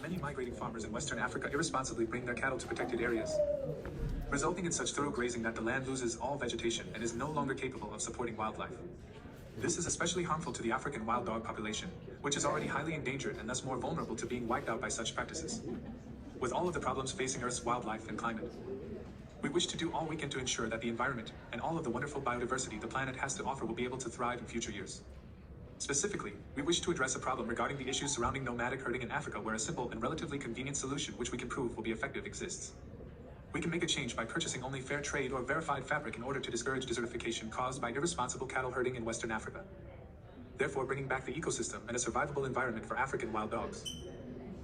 many migrating farmers in Western Africa irresponsibly bring their cattle to protected areas, resulting in such thorough grazing that the land loses all vegetation and is no longer capable of supporting wildlife. This is especially harmful to the African wild dog population, which is already highly endangered and thus more vulnerable to being wiped out by such practices. With all of the problems facing Earth's wildlife and climate, we wish to do all we can to ensure that the environment and all of the wonderful biodiversity the planet has to offer will be able to thrive in future years. Specifically, we wish to address a problem regarding the issues surrounding nomadic herding in Africa, where a simple and relatively convenient solution which we can prove will be effective exists. We can make a change by purchasing only fair trade or verified fabric in order to discourage desertification caused by irresponsible cattle herding in Western Africa, therefore bringing back the ecosystem and a survivable environment for African wild dogs.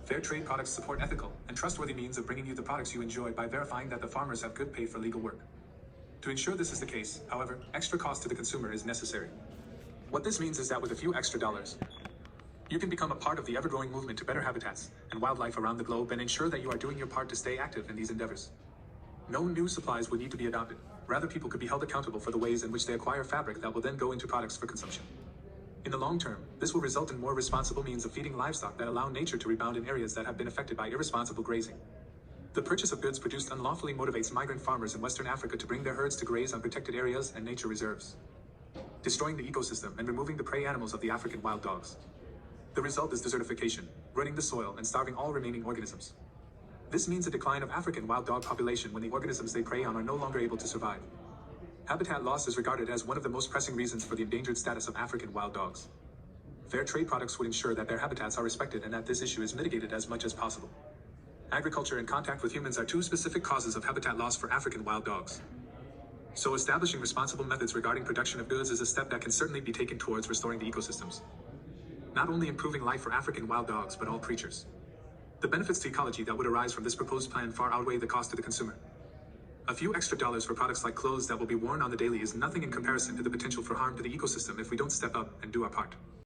Fair trade products support ethical and trustworthy means of bringing you the products you enjoy by verifying that the farmers have good pay for legal work. To ensure this is the case, however, extra cost to the consumer is necessary. What this means is that with a few extra dollars, you can become a part of the ever-growing movement to better habitats and wildlife around the globe and ensure that you are doing your part to stay active in these endeavors. No new supplies would need to be adopted. Rather, people could be held accountable for the ways in which they acquire fabric that will then go into products for consumption. In the long term, this will result in more responsible means of feeding livestock that allow nature to rebound in areas that have been affected by irresponsible grazing. The purchase of goods produced unlawfully motivates migrant farmers in Western Africa to bring their herds to graze on protected areas and nature reserves, destroying the ecosystem and removing the prey animals of the African wild dogs. The result is desertification, ruining the soil and starving all remaining organisms. This means a decline of African wild dog population when the organisms they prey on are no longer able to survive. Habitat loss is regarded as one of the most pressing reasons for the endangered status of African wild dogs. Fair trade products would ensure that their habitats are respected and that this issue is mitigated as much as possible. Agriculture and contact with humans are two specific causes of habitat loss for African wild dogs. So establishing responsible methods regarding production of goods is a step that can certainly be taken towards restoring the ecosystems, not only improving life for African wild dogs but all creatures. The benefits to ecology that would arise from this proposed plan far outweigh the cost to the consumer. A few extra dollars for products like clothes that will be worn on the daily is nothing in comparison to the potential for harm to the ecosystem if we don't step up and do our part.